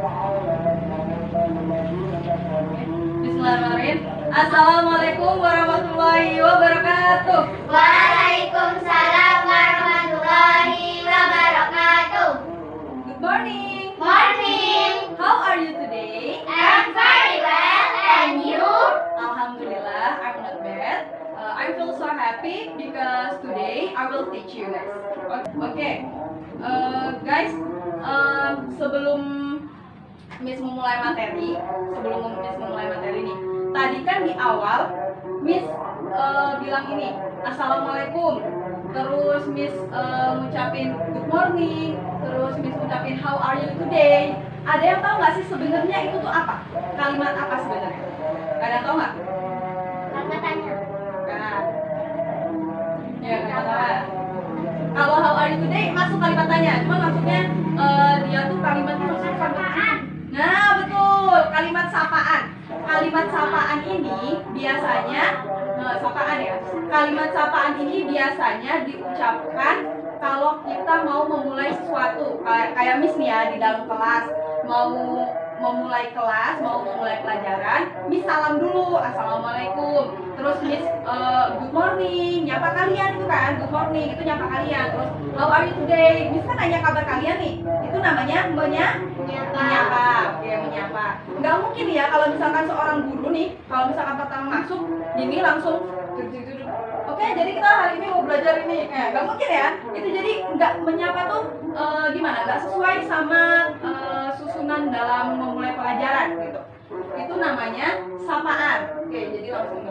Bismillahirrahmanirrahim. Assalamualaikum warahmatullahi wabarakatuh. Waalaikumsalam warahmatullahi wabarakatuh. Good morning. Morning. How are you today? I'm very well, and you? Alhamdulillah, I'm not bad. I feel so happy because today I will teach you guys. Okay, guys, sebelum Miss memulai materi, nih, tadi kan di awal Miss bilang ini, Assalamualaikum. Terus Miss ngucapin good morning. Terus Miss ngucapin how are you today. Ada yang tahu nggak sih sebenarnya itu tuh apa? Kalimat apa sebenarnya? Ada yang tahu nggak? Kakak tanya. Nah, ya kalimat apa? Kalau how are you today masuk kalimat tanya, cuma maksudnya dia tuh kalimatnya maksudnya Sapaan. Nah betul, kalimat sapaan. Kalimat sapaan ini biasanya sapaan ya. Kalimat sapaan ini biasanya diucapkan kalau kita mau memulai sesuatu. Kayak Miss nih ya di dalam kelas mau memulai kelas, mau memulai pelajaran, Miss salam dulu, Assalamualaikum. Terus Miss good morning, nyapa kalian itu kan, good morning itu nyapa kalian. Terus how are you today, Miss kan nanya kabar kalian nih, itu namanya menyapa. Oke, menyapa. Nggak mungkin ya kalau misalkan seorang guru nih, kalau misalkan pertama masuk, ini langsung duduk. Oke, jadi kita hari ini mau belajar ini. Nggak mungkin ya. Itu jadi nggak menyapa tuh gimana? Nggak sesuai sama susunan dalam memulai pelajaran gitu. Itu namanya sapaan. Oke, jadi langsung.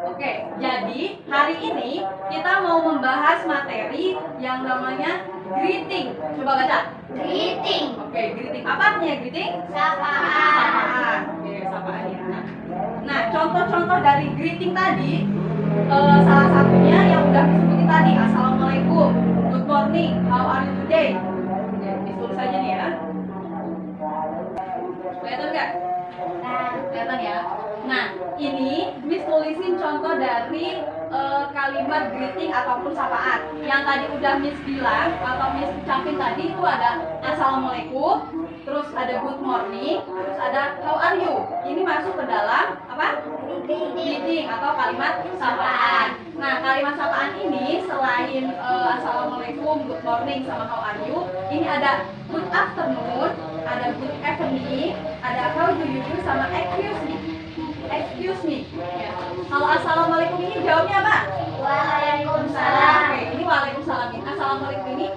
Oke, jadi hari ini kita mau membahas materi yang namanya greeting. Coba baca. Greeting. Oke, greeting. Apa artinya greeting? Sapaan. Sapaan. Oke, sapaan ya. Nah, contoh-contoh dari greeting tadi, salah satunya yang udah disebutin tadi, Assalamualaikum, good morning, how are you today? Oke, ditulis aja nih ya. Kelihatan nggak? Kelihatan ya. Nah, ini Miss tulisin contoh dari kalimat greeting ataupun sapaan. Yang tadi udah Miss bilang atau Miss ucapin tadi itu ada Assalamualaikum, terus ada good morning, terus ada how are you. Ini masuk ke dalam apa? Greeting atau kalimat sapaan. Nah, kalimat sapaan ini selain Assalamualaikum, good morning, sama how are you, ini ada good afternoon, ada good evening, ada how do you do, sama excuse me. Ya. Kalau Assalamualaikum ini jawabnya apa? Waalaikumsalam. Oke, ini waalaikumsalam. Assalamualaikum ini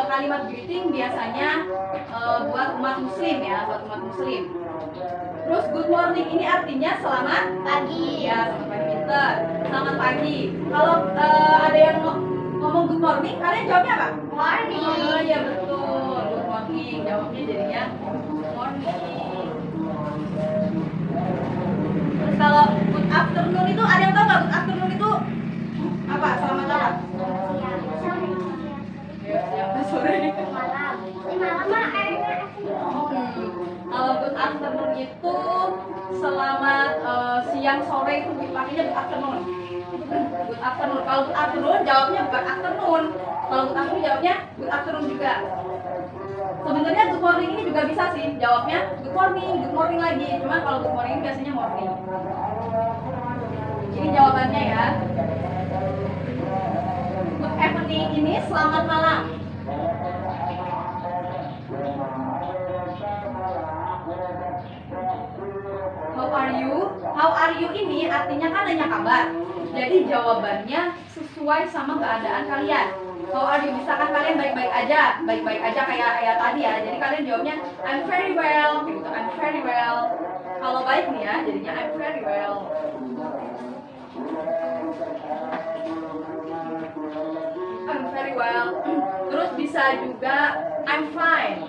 kalimat greeting biasanya buat umat muslim ya, buat umat muslim. Terus good morning ini artinya selamat Pagi. ya, selamat pagi pinter. Selamat pagi. Kalau ada yang ngomong good morning, kalian jawabnya apa? Morning. Oh iya betul, good morning. Jawabnya jadinya good morning. Terus kalau good afternoon itu ada yang tahu nggak good afternoon itu apa? Selamat apa? Siang sore. Malam. Malam mah kayaknya Kalau good afternoon itu selamat siang sore itu dipakainya good afternoon. Good afternoon. Kalau good afternoon jawabnya bukan afternoon. Kalau good afternoon jawabnya good afternoon juga. Sebenarnya good morning ini juga bisa sih jawabnya good morning lagi. Cuma kalau good morning biasanya morning. Ini jawabannya ya. Good evening ini selamat malam. How are you ini artinya kan nanya kabar. Jadi jawabannya sesuai sama keadaan kalian. How are you? Misalkan kalian baik-baik aja kayak tadi ya. Jadi kalian jawabnya I'm very well gitu. I'm very well. Kalau baik nih ya, jadinya I'm very well. I'm very well. Terus bisa juga I'm fine.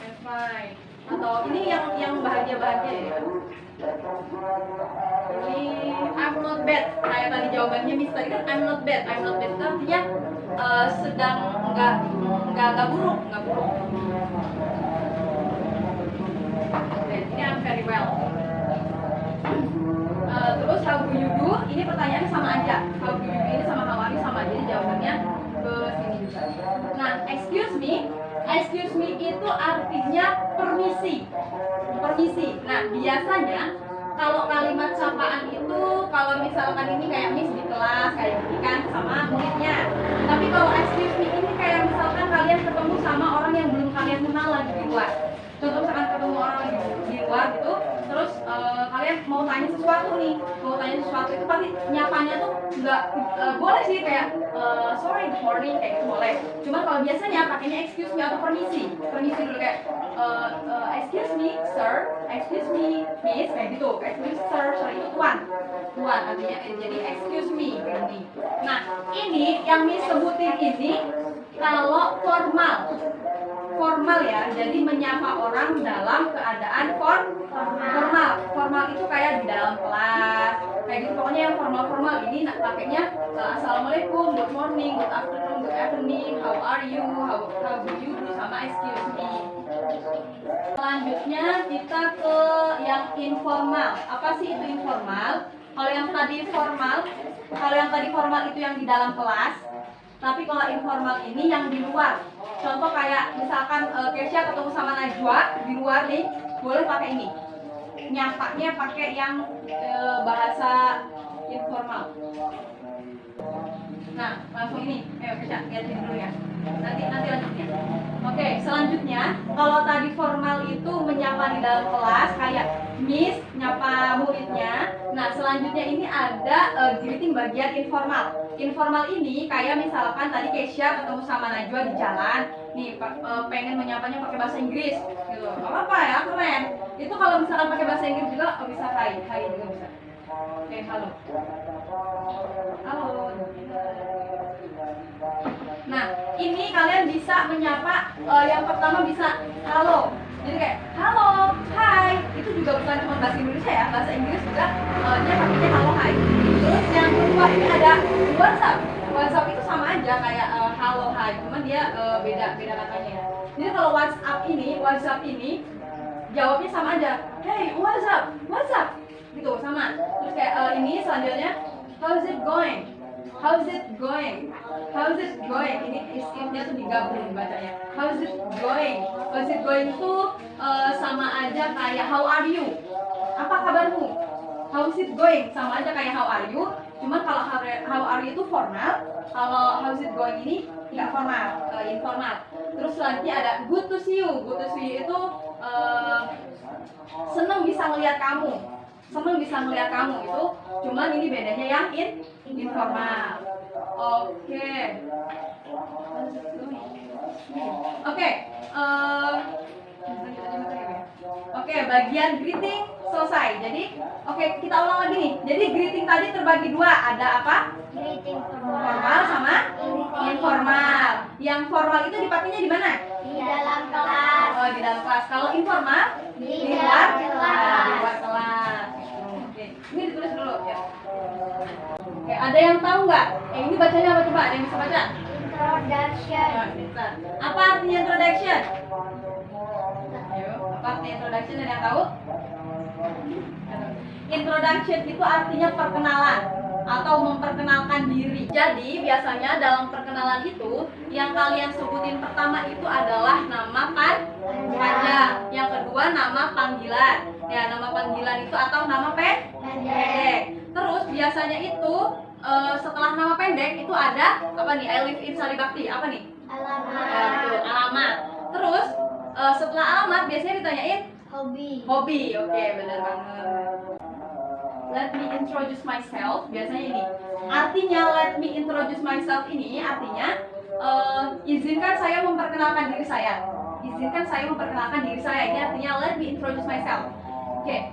I'm fine. Atau ini yang bahagia ya. Ini I'm not bad. Kayak tadi jawabannya Miss tadi kan I'm not bad. I'm not bad itu artinya sedang nggak buruk. Ini I'm very well. Terus how do you do? Ini pertanyaannya sama aja. How do you do ini sama how are you sama aja. Jadi jawabannya ke sini juga. Nah, excuse me itu artinya permisi. Permisi. Nah, biasanya kalau kalimat sapaan itu kalau misalkan ini kayak miss di kelas kayak gini kan sama muridnya. Tapi kalau excuse me ini kayak misalkan kalian ketemu sama orang yang belum kalian kenal lagi di luar. Contoh misalkan ketemu orang di luar gitu, terus kalian mau tanya sesuatu nih, itu pasti nyapanya tuh nggak boleh sih kayak sorry good morning kayak gitu boleh. Cuma kalau biasanya pakainya excuse me atau permisi dulu kayak excuse me sir, excuse me miss kayak gitu, excuse me sir, sorry itu tuan artinya jadi excuse me ini. Nah ini yang miss sebutin ini kalau formal ya, jadi menyapa orang dalam keadaan formal itu kayak di dalam kelas kayak gitu, pokoknya yang formal ini pakainya assalamualaikum, good morning, good afternoon, how are you, how do you do sama excuse me. Selanjutnya kita ke yang informal. Apa sih itu informal? Kalau yang tadi formal itu yang di dalam kelas. Tapi kalau informal ini yang di luar. Contoh kayak misalkan Kesha ketemu sama Najwa di luar nih, boleh pakai ini. Nyapanya pakai yang bahasa informal. Nah, langsung ini. Ayo Kesha, lihatin dulu ya. Nanti lanjutnya. Oke, selanjutnya kalau tadi formal itu menyapa di dalam kelas kayak Miss nyapa muridnya. Nah, selanjutnya ini ada greeting bagian informal. Informal ini kayak misalkan tadi Kesha ketemu sama Najwa di jalan, nih pengen menyapanya pakai bahasa Inggris gitu. Gak apa-apa ya, keren. Itu kalau misalkan pakai bahasa Inggris juga bisa hai juga bisa. Oke, halo. Nah, ini kalian bisa menyapa yang pertama bisa halo. Jadi kayak halo, hai. Itu juga bukan cuma bahasa Indonesia ya, bahasa Inggris juga dia pakainya halo, hai. Terus yang kedua ini ada WhatsApp. WhatsApp itu sama aja kayak halo, hai, cuma dia beda katanya ya. Jadi kalau WhatsApp ini jawabnya sama aja. Hey, WhatsApp. Gitu sama. Terus kayak ini selanjutnya how's it going? Ini if-nya tuh digabung bacanya. How's it going tuh sama aja kayak how are you? Apa kabarmu? How's it going? Sama aja kayak how are you. Cuman kalau how are you itu formal, kalau how's it going ini nggak formal, informal. Terus selanjutnya ada good to see you. Good to see you itu seneng bisa ngelihat kamu itu. Cuman ini bedanya yang informal. Oke, bagian greeting selesai. Jadi, kita ulang lagi nih. Jadi greeting tadi terbagi dua. Ada apa? Greeting Formal sama informal. Yang formal itu dipakainya di mana? di dalam kelas. Oh, di dalam kelas. Kalau informal Di di luar kelas. Di luar kelas. Oke, ini ditulis dulu ya. Oke, ada yang tahu nggak? Ini bacanya apa coba? Ada yang bisa baca? Introduction. Nah, bisa. Apa artinya introduction? Ayo, apa artinya introduction? Ada yang tahu? Introduction itu artinya perkenalan atau memperkenalkan diri. Jadi biasanya dalam perkenalan itu yang kalian sebutin pertama itu adalah nama panjang, yang kedua nama panggilan. Ya, nama panggilan itu atau nama pendek. Terus biasanya itu setelah nama pendek itu ada apa nih? I live in Saribakti. Apa nih? Alamat. Alamat. Terus setelah alamat biasanya ditanyain hobi. Oke, benar banget. Let me introduce myself. Biasanya ini. Artinya let me introduce myself ini artinya izinkan saya memperkenalkan diri saya. Ini artinya let me introduce myself. Oke.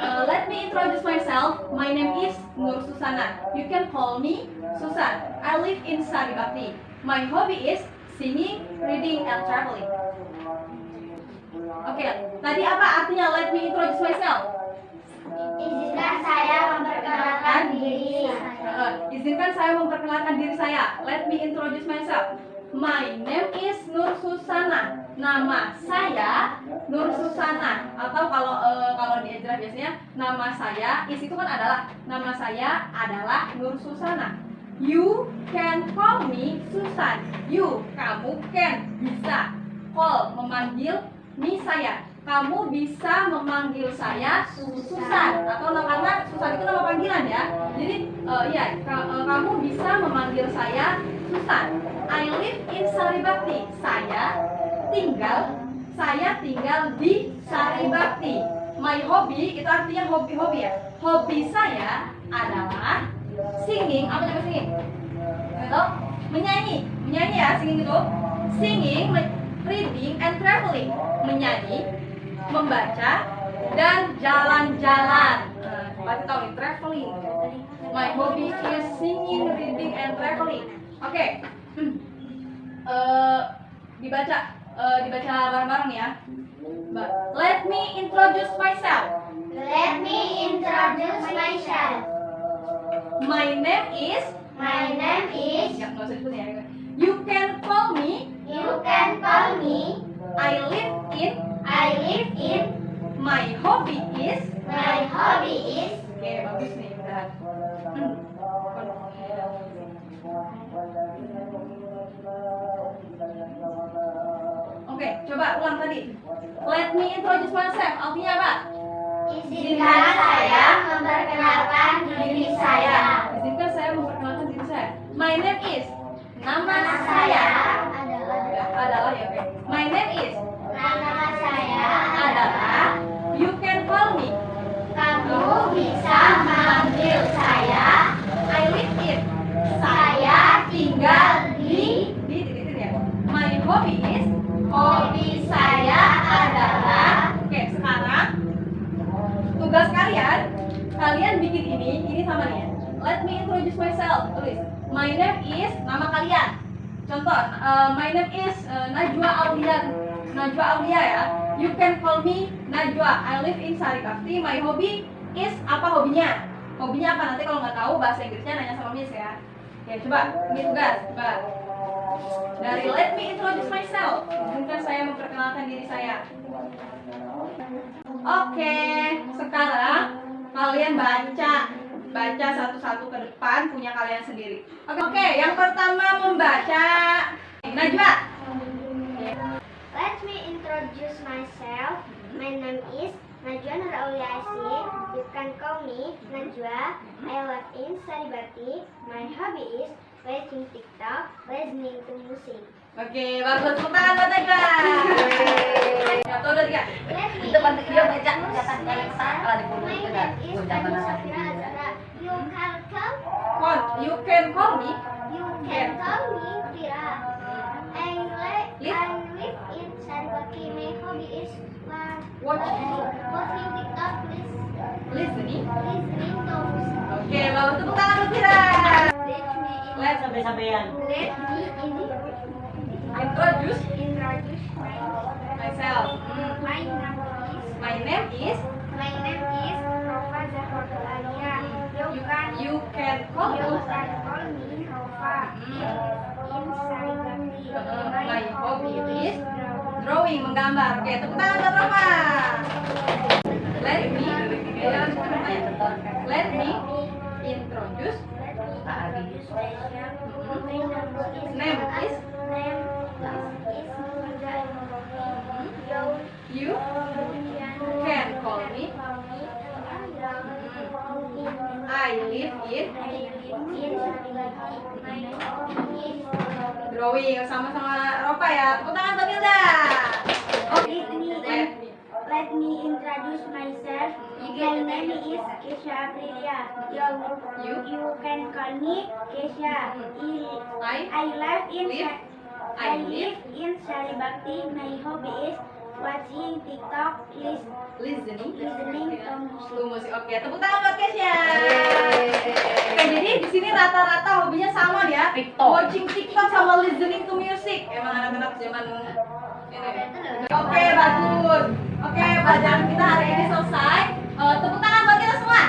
Let me introduce myself. My name is Nur Susana. You can call me Susan. I live in Saribakti. My hobby is singing, reading, and traveling. Oke, tadi apa artinya let me introduce myself? Izinkan saya memperkenalkan diri saya. Izinkan saya memperkenalkan diri saya. Let me introduce myself. My name is Nur Susana. Nama saya Nur Susana. Atau kalau di ejra biasanya nama saya is itu kan adalah nama saya adalah Nur Susana. You can call me Susan. You, kamu can bisa call memanggil me saya. Kamu bisa memanggil saya Susan atau karena Susan itu nama panggilan ya. Jadi kamu bisa memanggil saya Susan. I live in Saribakti. Saya tinggal di Saribakti. My hobby itu artinya hobi ya. Hobi saya adalah singing. Apa coba singing? Itu menyanyi ya, singing itu. Singing, reading and traveling. Menyanyi, membaca dan jalan-jalan. Berarti tahu nih, traveling. My hobby is singing, reading and traveling. Oke. Dibaca bareng-bareng ya. Let me introduce myself. Let me introduce myself. My name is. Ya, nggak usah disebut ya. You can call me. You can call me. I live in. My hobby is. Oke, bagus nih, bentar. Oke, coba ulang tadi. Let me introduce myself. Artinya apa? Izinkan saya memperkenalkan diri saya. Izinkan saya memperkenalkan diri saya. My name is. Nama saya adalah ya, oke. My name is. Nama saya Adalah. You can call me. Kamu bisa memanggil saya. I live in. Saya tinggal di ya. My hobby is. Hobi saya adalah. Oke, sekarang tugas kalian bikin ini sama nih ya. Let me introduce myself. Tulis. My name is, nama kalian. Contoh, my name is Najwa Aulia ya. You can call me Najwa. I live in Saribakti. My hobby is apa hobinya? Hobinya apa? Nanti kalau nggak tahu bahasa Inggrisnya nanya sama Miss ya. Ya coba, ini tugas. Coba. Dari let me introduce myself. Izinkan saya memperkenalkan diri saya. Oke, sekarang kalian baca satu-satu ke depan punya kalian sendiri. Oke, yang pertama membaca. Najwa. Let me introduce myself. My name is Najwa Nur Auliasi. You can call me Najwa. I live in Saribati. My hobby is watching TikTok, listening to music. Oke, bagus. Tepuk tangan buat Najwa. Satu, dua, tiga. Let me Itu penting dia baca introduce ucapan kalian myself. kalau di buku My itu name kan is ucapan Tani asli. Safira Azra. You can call me. You can call me Fira. I live in Saribati. My hobby is Watching TikTok, listening. listening to music. Oke, bagus. Tepuk tangan buat Fira. Lihat sampai-sampean. Let me Introduce introduce myself. my name is My name is. Rofa Zahratul Alia. You can call me. call me Rofa. In Saribati. My hobby is drawing, menggambar. Oke, tepuk tangan buat Rafa. Let me introduce. Name is. You can call me. I live in. Drawing sama-sama Rafa ya. Tepuk tangan buat Hilda. Let me introduce myself. My name is Kesha Aprilia. You can call me Kesha. I live in Saribakti. My hobby is watching TikTok, Listening to musik. Oke, tepuk tangan buat Kesha. Oke, jadi di sini rata-rata hobinya sama ya. TikTok. Watching TikTok sama listening to music. Emang anak-anak zaman ini. Oke, bagus. Oke, pelajaran kita hari ini selesai. Tepuk tangan buat kita semua.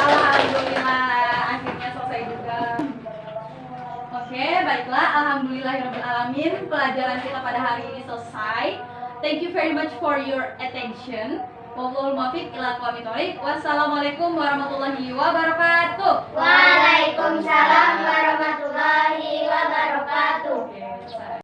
Alhamdulillah, akhirnya selesai juga. Oke, baiklah, alhamdulillahirobbilalamin, pelajaran kita pada hari ini selesai. Thank you very much for your attention. Wallahul muwaffiq ila aqwamit thoriq. Wassalamualaikum warahmatullahi wabarakatuh. Waalaikumsalam.